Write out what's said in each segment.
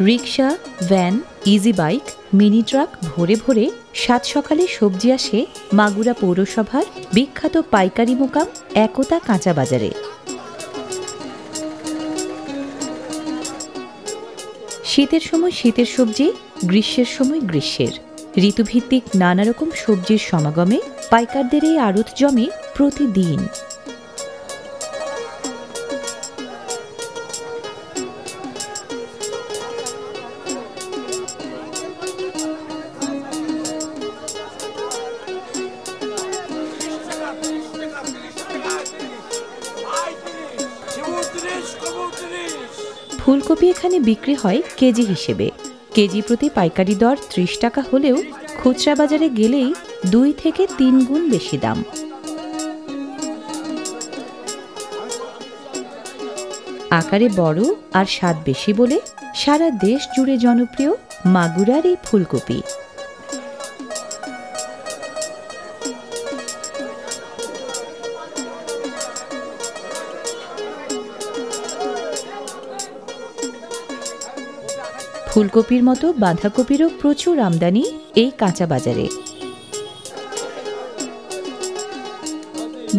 Rickshaw, van, easy bike, mini truck ভরে ভরে সাত সকালে সবজি আসে মাগুরা পৌরসভার বিখ্যাত পাইকারি মোকাম একতা কাঁচা বাজারে। শীতের সময় শীতের সবজি, গ্রীষ্মের সময় গ্রীষ্মের। ঋতুভিত্তিক নানা রকম সবজির সমাগমে পাইকারদের এই আড়ত জমে প্রতিদিন। ফুলকপি এখানে বিক্রি হয় কেজি হিসেবে। কেজি প্রতি পাইকারি দর ৩০ টাকা হলেও খুচরা বাজারে গেলেই ২ থেকে ৩ গুণ বেশি দাম। আকারে বড় আর স্বাদ বেশি বলে সারা দেশ জুড়ে জনপ্রিয় মাগুরার এই ফুলকপি। ফুলকপির মতো বাঁধাকপিরও প্রচুর আমদানি এই কাঁচা বাজারে।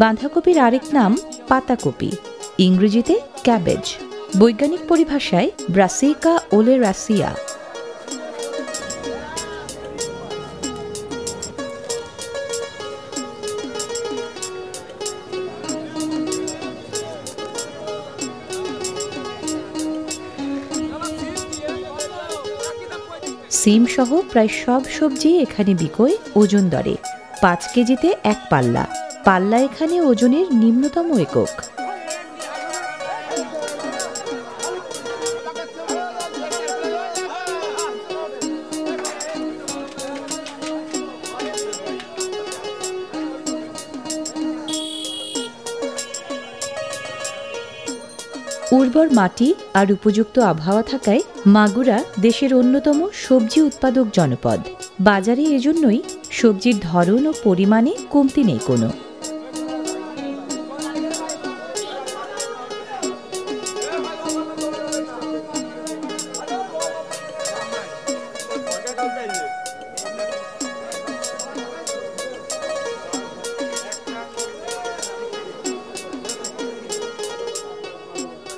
বাঁধাকপির আরেক নাম পাতাকপি, ইংরেজিতে ক্যাবেজ, বৈজ্ঞানিক পরিভাষায় ব্রাসিকা ওলেরাসিয়া। সিম সহ প্রায় সব সবজি এখানে বিকোয় ওজন দরে। ৫ কেজিতে ১ পাল্লা। পাল্লা এখানে ওজনের নিম্নতম একক। উর্বর মাটি আর উপযুক্ত আবহাওয়া থাকায় মাগুরা দেশের অন্যতম সবজি উৎপাদক জনপদ। বাজারে এজন্যই সবজির ধরন ও পরিমাণে কমতি নেই কোনো।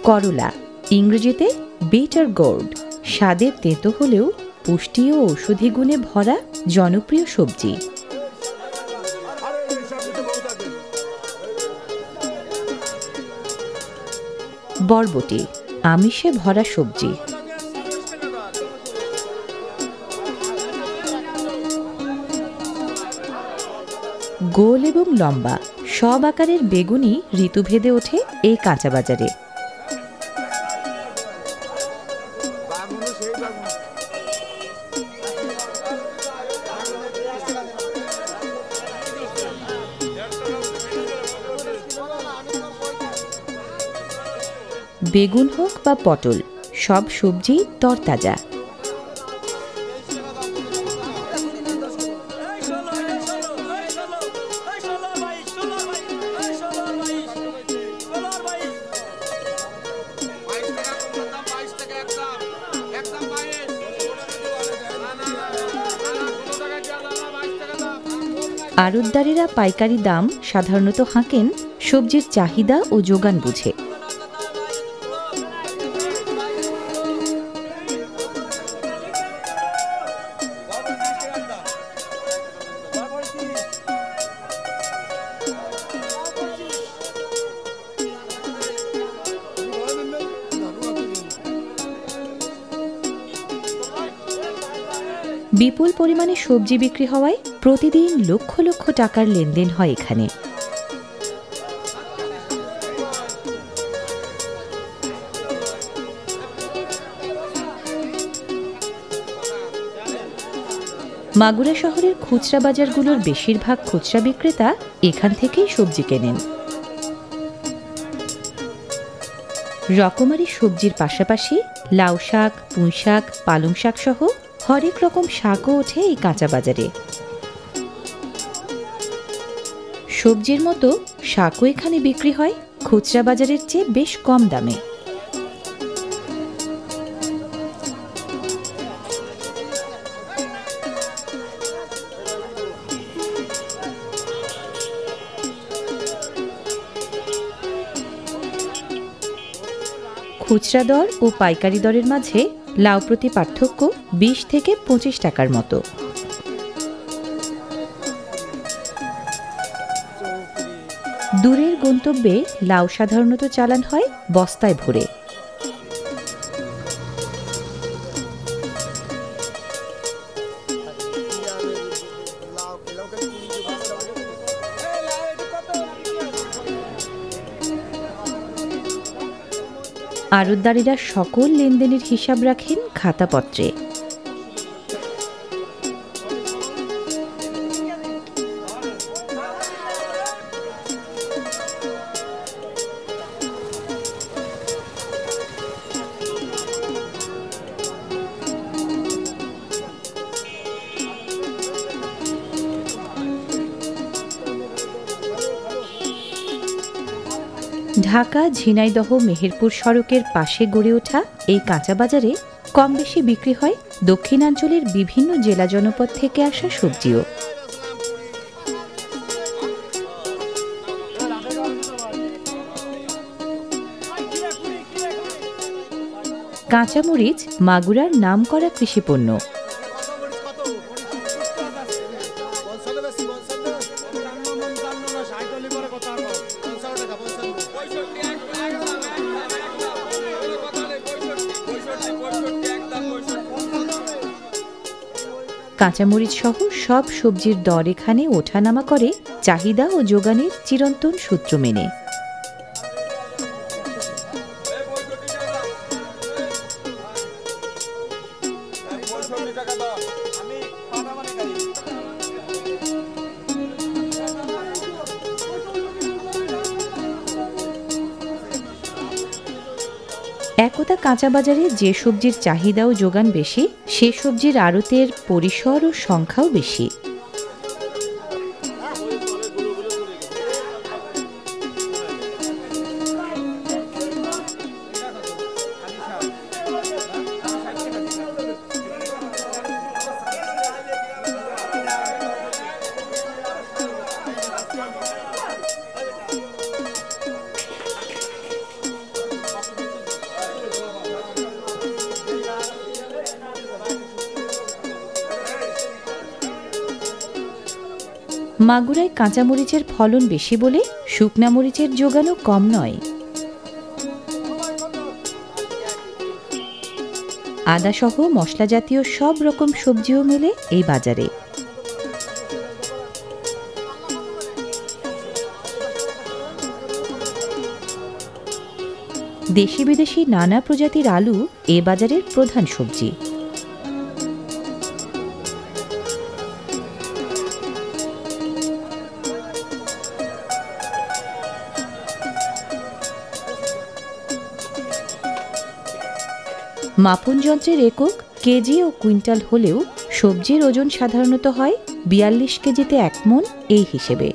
করলা, ইংরেজিতে বিটার গোর্ড, স্বাদে তেতো হলেও পুষ্টি ও ঔষধি গুণে ভরা জনপ্রিয় সবজি। বরবটি, আমিষে ভরা সবজি। গোল এবং লম্বা সব আকারের বেগুনি ঋতুভেদে ওঠে এই কাঁচা বাজারে। বেগুন হোক বা পটল, সব সবজি তরতাজা। আড়তদারেরা পাইকারি দাম সাধারণত হাঁকেন সবজির চাহিদা ও যোগান বুঝে। বিপুল পরিমাণে সবজি বিক্রি হওয়ায় প্রতিদিন লক্ষ লক্ষ টাকার লেনদেন হয় এখানে। মাগুরা শহরের খুচরা বাজারগুলোর বেশিরভাগ খুচরা বিক্রেতা এখান থেকেই সবজি কেনেন। রকমারি সবজির পাশাপাশি লাউ শাক, পুঁই শাক, পালং শাক সহ হরেক রকম শাকও ওঠে এই কাঁচা বাজারে। সবজির মতো শাকও এখানে বিক্রি হয় খুচরা বাজারের চেয়ে বেশ কম দামে। খুচরা দর ও পাইকারি দরের মাঝে লাউ প্রতি পার্থক্য 20 থেকে 25 টাকার মতো। দূরের গন্তব্যে লাউ সাধারণত চালান হয় বস্তায় ভরে। আড়তদারেরা সকল লেনদেনের হিসাব রাখেন খাতাপত্রে। ঢাকা ঝিনাইদহ মেহেরপুর সড়কের পাশে গড়ে ওঠা এই কাঁচা বাজারে কম বেশি বিক্রি হয় দক্ষিণাঞ্চলের বিভিন্ন জেলা জনপদ থেকে আসা সবজিও। কাঁচামরিচ মাগুরার নামকরা কৃষিপণ্য। কাঁচামরিচ সহ সব সবজির দর এখানে ওঠানামা করে চাহিদা ও যোগানের চিরন্তন সূত্র মেনে। একদা কাঁচা বাজারে যে সবজির চাহিদা ও যোগান বেশি, সে সবজির আড়তের পরিসর ও সংখ্যাও বেশি। মাগুরায় কাঁচামরিচের ফলন বেশি বলে শুকনা মরিচের যোগানও কম নয়। আদা সহ মশলা জাতীয় সব রকম সবজিও মেলে এই বাজারে। দেশি বিদেশি নানা প্রজাতির আলু এ বাজারের প্রধান সবজি। মাপন যন্ত্রের একক কেজি ও কুইন্টাল হলেও সবজির ওজন সাধারণত হয় 42 কেজিতে 1 মণ এই হিসেবে।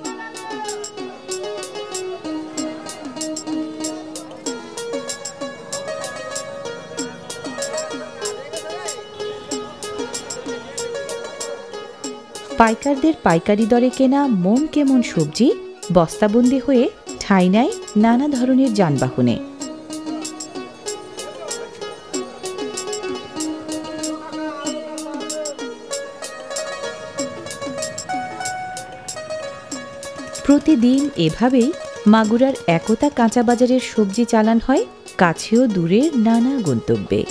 পাইকারদের পাইকারি দরে কেনা মন কেমন সবজি বস্তাবন্দি হয়ে ঠাঁই নেয় নানা ধরনের যানবাহনে। প্রতিদিন এভাবেই মাগুরার একতা কাঁচা বাজারের সবজি চালান হয় কাছে ও দূরের নানা গন্তব্যে।